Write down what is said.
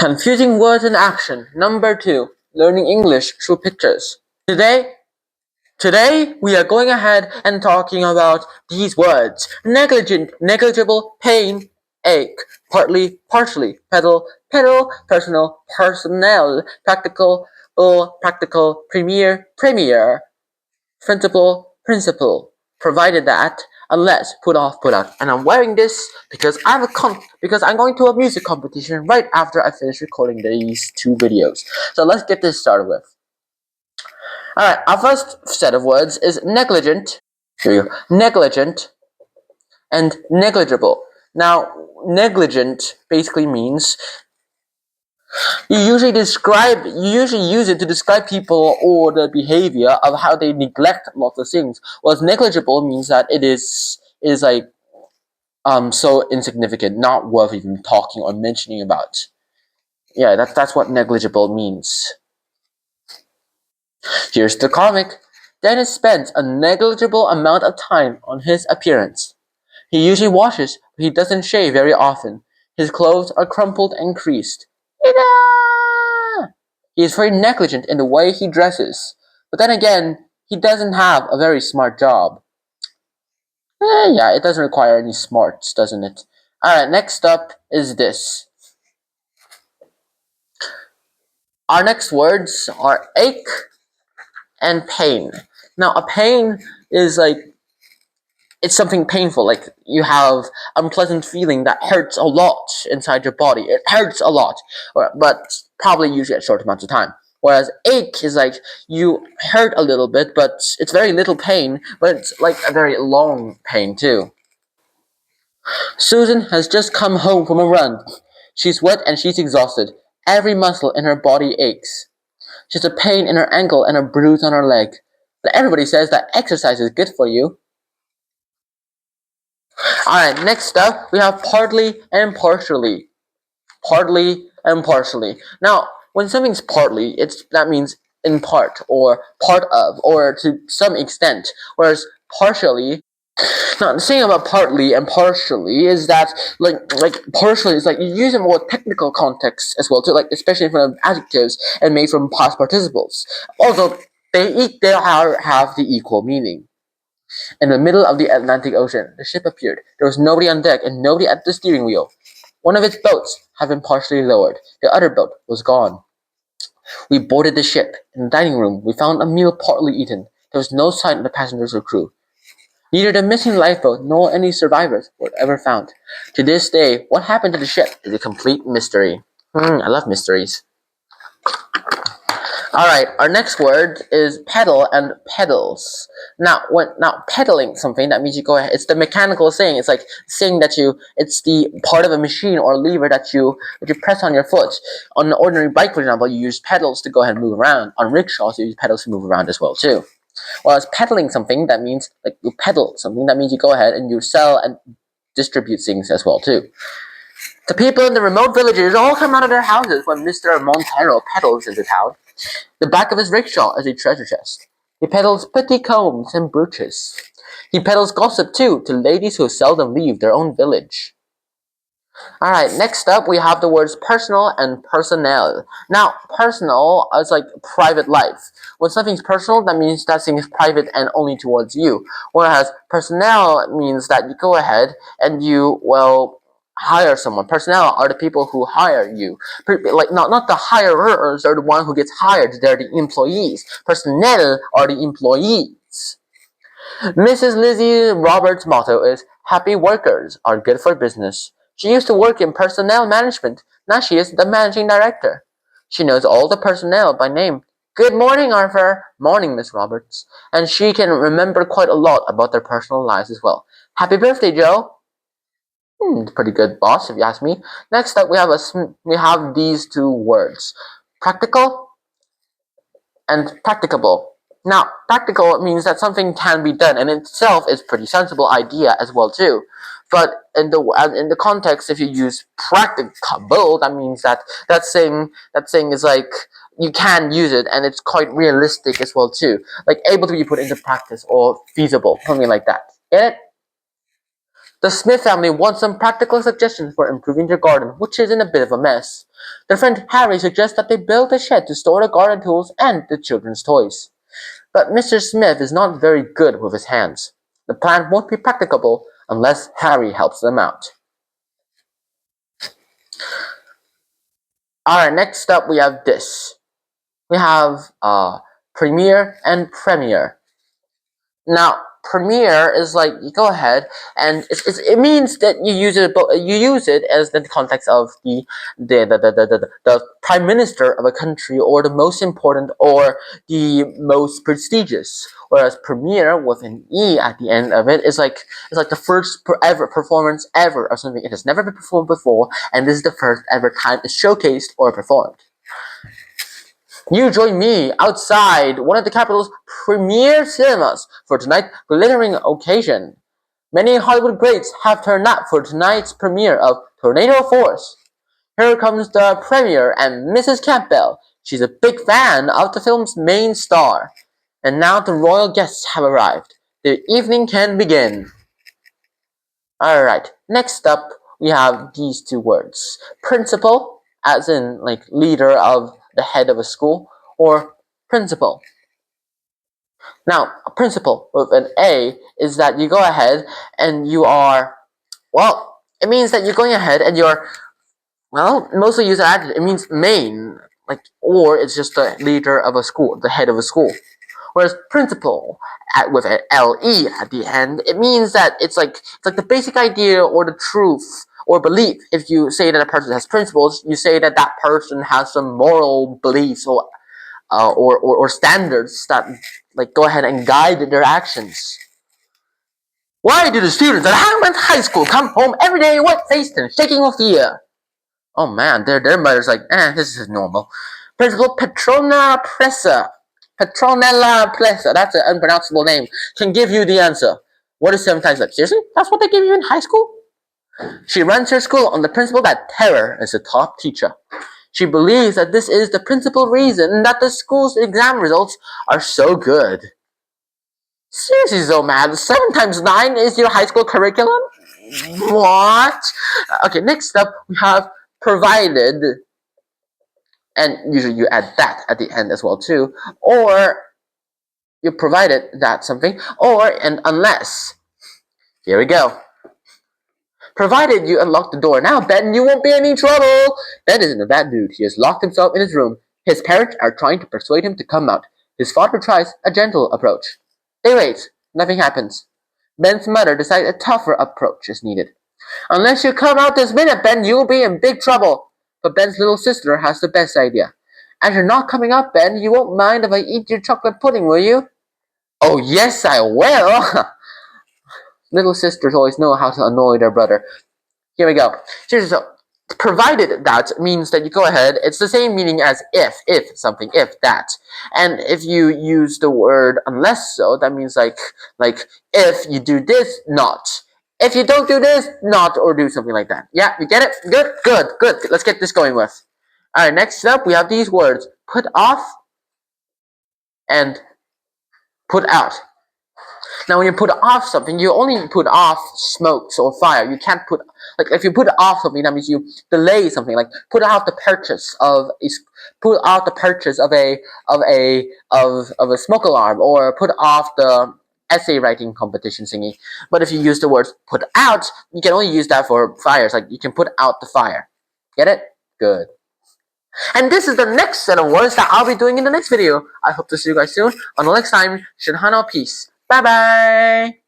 Confusing words in action. Number 2. Learning English through pictures. Today we are going ahead and talking about these words. Negligent, negligible, pain, ache, partly, partially, pedal, personal, personnel, practical, practical, premier, principle, provided that, unless, put off, put out. And I'm wearing this because because I'm going to a music competition right after I finish recording these 2 videos. So let's get this started with. Alright, our first set of words is negligent. Here you go. Negligent and negligible. Now, negligent basically means you usually use it to describe people or the behavior of how they neglect lots of things. Whereas negligible means that it is like so insignificant, not worth even talking or mentioning about. Yeah, that's what negligible means. Here's the comic. Dennis spends a negligible amount of time on his appearance. He usually washes, but he doesn't shave very often. His clothes are crumpled and creased. He is very negligent in the way he dresses. But then again, he doesn't have a very smart job. Yeah, it doesn't require any smarts, doesn't it? Alright, next up is this. Our next words are ache and pain. Now, a pain is like, it's something painful, like you have unpleasant feeling that hurts a lot inside your body. It hurts a lot, but probably usually at short amounts of time. Whereas ache is like you hurt a little bit, but it's very little pain, but it's like a very long pain too. Susan has just come home from a run. She's wet and she's exhausted. Every muscle in her body aches. She has a pain in her ankle and a bruise on her leg. But everybody says that exercise is good for you. Alright, next up we have partly and partially. Partly and partially. Now, when something's partly, that means in part or part of or to some extent. Whereas partially, now the thing about partly and partially is that like partially is like you use a more technical context as well too, like especially in front of adjectives and made from past participles. Also, they have the equal meaning. In the middle of the Atlantic Ocean, the ship appeared. There was nobody on deck and nobody at the steering wheel. One of its boats had been partially lowered. The other boat was gone. We boarded the ship. In the dining room, we found a meal partly eaten. There was no sign of the passengers or crew. Neither the missing lifeboat nor any survivors were ever found. To this day, what happened to the ship is a complete mystery. I love mysteries. Alright, our next word is pedal and pedals. Now pedaling something, that means you go ahead. It's the mechanical thing. It's like saying it's the part of a machine or lever that you press on your foot. On an ordinary bike, for example, you use pedals to go ahead and move around. On rickshaws, you use pedals to move around as well too. Whereas pedaling something, that means like you pedal something, that means you go ahead and you sell and distribute things as well too. The people in the remote villages all come out of their houses when Mr. Montero pedals into town. The back of his rickshaw is a treasure chest. He peddles pretty combs and brooches. He peddles gossip too to ladies who seldom leave their own village. Alright, next up we have the words personal and personnel. Now, personal is like private life. When something's personal, that means that thing is private and only towards you. Whereas personnel means that you go ahead and you, hire someone. Personnel are the people who hire you. Like not the hirers are the one who gets hired. They're the employees. Personnel are the employees. Mrs. Lizzie Roberts' motto is "Happy workers are good for business." She used to work in personnel management. Now she is the managing director. She knows all the personnel by name. Good morning, Arthur. Morning, Miss Roberts. And she can remember quite a lot about their personal lives as well. Happy birthday, Joe. Pretty good, boss, if you ask me. Next up, we have these 2 words: practical and practicable. Now, practical means that something can be done, and in itself is a pretty sensible idea as well too. But in the context, if you use practicable, that means that thing is like you can use it, and it's quite realistic as well too, like able to be put into practice or feasible, something like that. Get it? The Smith family wants some practical suggestions for improving their garden, which is in a bit of a mess. Their friend Harry suggests that they build a shed to store the garden tools and the children's toys. But Mr. Smith is not very good with his hands. The plan won't be practicable unless Harry helps them out. Alright, next up we have this. We have Premiere and Premier. Now, Premiere is like you go ahead and it means that you use it as the context of the prime minister of a country, or the most important, or the most prestigious. Whereas Premiere with an E at the end of it is like it's like the first ever performance ever of something. It has never been performed before, and this is the first ever time it's showcased or performed. You join me outside one of the capital's premier cinemas for tonight's glittering occasion. Many Hollywood greats have turned up for tonight's premiere of Tornado Force. Here comes the premiere and Mrs. Campbell. She's a big fan of the film's main star. And now the royal guests have arrived. The evening can begin. Alright, next up we have these two words. Principal, as in like leader of the head of a school, or principal. Now, a principal with an A is that you go ahead and you are, well, it means that you're going ahead and you're, well, mostly use an adjective. It means main, like, or it's just the leader of a school, the head of a school. Whereas principal, with an LE at the end, it means that it's like the basic idea or the truth or belief. If you say that a person has principles, you say that that person has some moral beliefs or standards that like go ahead and guide their actions. Why do the students at Hammond High School come home every day wet-faced and shaking with fear? Oh man, their mother's like, this is normal. Principal Petronella Pressa, that's an unpronounceable name, can give you the answer. What is 7 times like? Seriously? That's what they give you in high school? She runs her school on the principle that terror is the top teacher. She believes that this is the principal reason that the school's exam results are so good. Seriously, Zomad, 7 times 9 is your high school curriculum? What? Okay, next up we have provided, and usually you add that at the end as well too, or you provided that something, or and unless. Here we go. Provided you unlock the door now, Ben, you won't be in any trouble. Ben is in a bad mood. He has locked himself in his room. His parents are trying to persuade him to come out. His father tries a gentle approach. They wait. Nothing happens. Ben's mother decides a tougher approach is needed. Unless you come out this minute, Ben, you'll be in big trouble. But Ben's little sister has the best idea. As you're not coming out, Ben, you won't mind if I eat your chocolate pudding, will you? Oh, yes, I will. Little sisters always know how to annoy their brother. Here we go. So, provided that means that you go ahead. It's the same meaning as if something, if that. And if you use the word unless so, that means like if you do this, not. If you don't do this, not, or do something like that. Yeah, you get it? Good. Let's get this going with. Alright, next up we have these words. Put off and put out. Now, when you put off something, you only put off smokes or fire. You can't put, like, if you put off something, that means you delay something. Like, put out the purchase of a smoke alarm, or put off the essay writing competition thingy. But if you use the words put out, you can only use that for fires. Like, you can put out the fire. Get it? Good. And this is the next set of words that I'll be doing in the next video. I hope to see you guys soon. Until next time, Shinhano, peace. Bye bye!